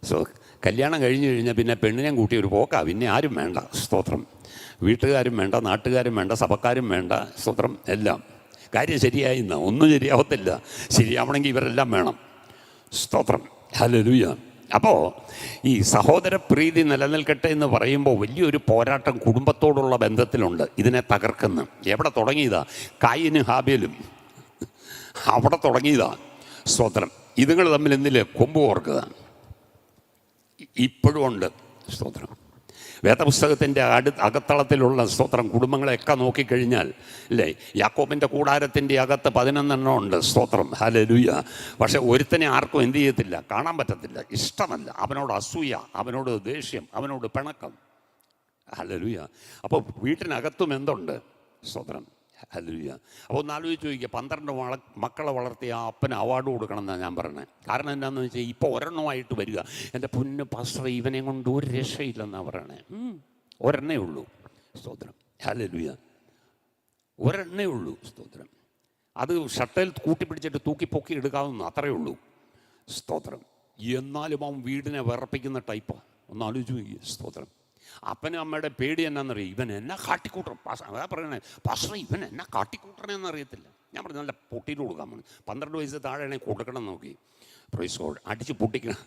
So കല്യാണം കഴിഞ്ഞ് കഴിഞ്ഞാൽ പിന്നെ പെണ്ണിനെയും കൂട്ടി ഒരു പോക്കാ, പിന്നെ ആരും വേണ്ട. സ്തോത്രം. വീട്ടുകാരും വേണ്ട, നാട്ടുകാരും വേണ്ട, സഭക്കാരും വേണ്ട. സ്തോത്രം. എല്ലാം കാര്യം ശരിയായിന്ന് ഒന്നും ശരിയാവത്തില്ല. ശരിയാവണമെങ്കിൽ ഇവരെല്ലാം വേണം. സ്തോത്രം. ഹല്ലേലൂയ. അപ്പോൾ ഈ സഹോദര പ്രീതി നിലനിൽക്കട്ടെ എന്ന് പറയുമ്പോൾ വലിയൊരു പോരാട്ടം കുടുംബത്തോടുള്ള ബന്ധത്തിലുണ്ട്. ഇതിനെ തകർക്കുന്ന എവിടെ തുടങ്ങിയതാ? കായിനും ഹാബേലും അവിടെ തുടങ്ങിയതാ. സ്തോത്രം. ഇതുങ്ങൾ തമ്മിൽ എന്തില് കൊമ്പ് ഓർക്കുക ഇപ്പോഴും ഉണ്ട്. സ്തോത്രം. വേദപുസ്തകത്തിൻ്റെ അകത്തളത്തിലുള്ള സ്തോത്രം കുടുംബങ്ങളെയൊക്കെ നോക്കിക്കഴിഞ്ഞാൽ അല്ലേ, യാക്കോബിൻ്റെ കൂടാരത്തിൻ്റെ അകത്ത് 11 ഉണ്ട്. സ്തോത്രം. ഹല്ലേലൂയ. പക്ഷെ ഒരുത്തനെ ആർക്കും എന്ത് ചെയ്യത്തില്ല, കാണാൻ പറ്റത്തില്ല, ഇഷ്ടമല്ല. അവനോട് അസൂയ, അവനോട് ദേഷ്യം, അവനോട് പിണക്കം. ഹല്ലേലൂയ. അപ്പോൾ വീട്ടിനകത്തും എന്തുണ്ട്? സ്തോത്രം. ഹല്ലേലൂയ. അപ്പോൾ ഒന്ന് ആലോചിച്ച് ചോദിക്കുക, 12 മക്കളെ വളർത്തിയ ആ അപ്പന് അവാർഡ് കൊടുക്കണം എന്നാണ് ഞാൻ പറഞ്ഞത്. കാരണം എന്താണെന്ന് വെച്ചാൽ ഇപ്പോൾ ഒരെണ്ണമായിട്ട് വരിക. എൻ്റെ പൊന്ന് പാസ്റ്റർ ഇവനെ കൊണ്ട് ഒരു രക്ഷയില്ലെന്നാണ് പറയണേ. ഒരെണ്ണേ ഉള്ളൂ. സ്തോത്രം. ഹല്ലേലൂയ. ഒരെണ്ണേ ഉള്ളൂ. സ്തോത്രം. അത് ഷട്ടയിൽ കൂട്ടിപ്പിടിച്ചിട്ട് തൂക്കിപ്പൊക്കി എടുക്കാവുന്ന അത്രയേ ഉള്ളൂ. സ്തോത്രം. എന്നാലും അവൻ വീടിനെ വിറപ്പിക്കുന്ന ടൈപ്പാണ്. ഒന്ന് ആലോചിച്ച് നോക്കിയേ. സ്തോത്രം. അപ്പനും അമ്മയുടെ പേടി എന്നാന്നറിയാം, ഇവൻ എന്നാ കാട്ടിക്കൂട്ടണം. അതാ പറയണേ, പാസ്റ്റർ ഇവൻ എന്നാ കാട്ടിക്കൂട്ടണമെന്ന് അറിയത്തില്ല. ഞാൻ പറഞ്ഞു നല്ല പൊട്ടിയിട്ട് കൊടുക്കാൻ പറഞ്ഞു. 12 വയസ്സ് താഴെയാണെങ്കിൽ കൊടുക്കണം നോക്കി. Praise God. അടിച്ച് പൊട്ടിക്കണം.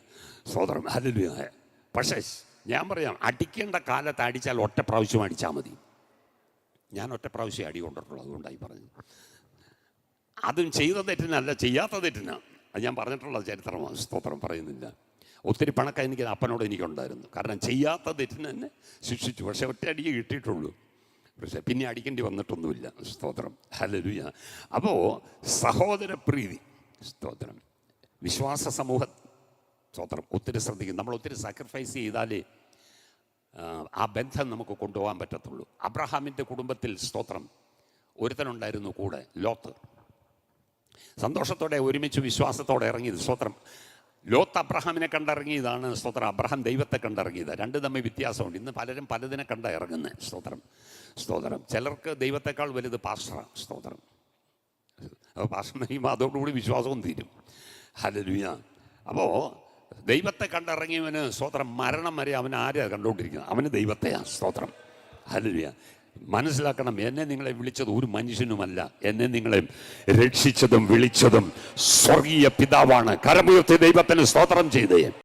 സ്തോത്രം. ഹല്ലേലൂയ. പക്ഷേ ഞാൻ പറയാം, അടിക്കേണ്ട കാലത്ത് അടിച്ചാൽ ഒറ്റ പ്രാവശ്യം അടിച്ചാൽ മതി. ഞാൻ ഒറ്റ പ്രാവശ്യം അടി കൊണ്ടിട്ടുള്ളൂ, അതുകൊണ്ടായി പറഞ്ഞു. അതും ചെയ്ത തെറ്റിനല്ല, ചെയ്യാത്ത തെറ്റിനാണ്. അത് ഞാൻ പറഞ്ഞിട്ടുള്ള ചരിത്രമാണ്. സ്തോത്രം. പറയുന്നില്ല. ഒത്തിരി പണക്കം എനിക്ക് അപ്പനോട് എനിക്കുണ്ടായിരുന്നു. കാരണം ചെയ്യാത്ത തെറ്റിന് തന്നെ ശിക്ഷിച്ചു. പക്ഷേ ഒറ്റ അടിക്ക് കിട്ടിയിട്ടുള്ളൂ. പക്ഷേ പിന്നെ അടിക്കേണ്ടി വന്നിട്ടൊന്നുമില്ല. സ്തോത്രം. ഹല്ലേലൂയ. അപ്പോൾ സഹോദര പ്രീതി. സ്തോത്രം. വിശ്വാസ സമൂഹം. സ്തോത്രം. ഒത്തിരി ശ്രദ്ധിക്കും. നമ്മൾ ഒത്തിരി സാക്രിഫൈസ് ചെയ്താലേ ആ ബന്ധം നമുക്ക് കൊണ്ടുപോകാൻ പറ്റത്തുള്ളൂ. അബ്രഹാമിൻ്റെ കുടുംബത്തിൽ സ്തോത്രം ഒരുത്തനുണ്ടായിരുന്നു കൂടെ, ലോത്ത്. സന്തോഷത്തോടെ ഒരുമിച്ച് വിശ്വാസത്തോടെ ഇറങ്ങിയത്. സ്തോത്രം. ലോത്ത് അബ്രഹാമിനെ കണ്ടിറങ്ങിയതാണ്. സ്തോത്രം. അബ്രഹാം ദൈവത്തെ കണ്ടിറങ്ങിയത്. രണ്ട് തമ്മിൽ വ്യത്യാസമുണ്ട്. ഇന്ന് പലരും പലതിനെ കണ്ട ഇറങ്ങുന്നത്. സ്തോത്രം. സ്തോത്രം. ചിലർക്ക് ദൈവത്തെക്കാൾ വലുത് പാസ്റ്ററാണ്. സ്തോത്രം. അപ്പോൾ പാസ്റ്റർ കഴിയുമ്പോൾ അതോടുകൂടി വിശ്വാസവും തീരും. ഹല്ലേലൂയ. അപ്പോൾ ദൈവത്തെ കണ്ടിറങ്ങിയവന് സ്തോത്രം മരണം വരെ അവൻ ആരെയാണ് കണ്ടുകൊണ്ടിരിക്കുന്നത്? അവന് ദൈവത്തെയാണ്. സ്തോത്രം. ഹല്ലേലൂയ. മനസ്സിലാക്കണം, എന്നെ നിങ്ങളെ വിളിച്ചത് ഒരു മനുഷ്യനുമല്ല. എന്നെ നിങ്ങളെ രക്ഷിച്ചതും വിളിച്ചതും സ്വർഗീയ പിതാവാണ്. കരമുയർത്തി ദൈവത്തിന് സ്തോത്രം ചെയ്തേ.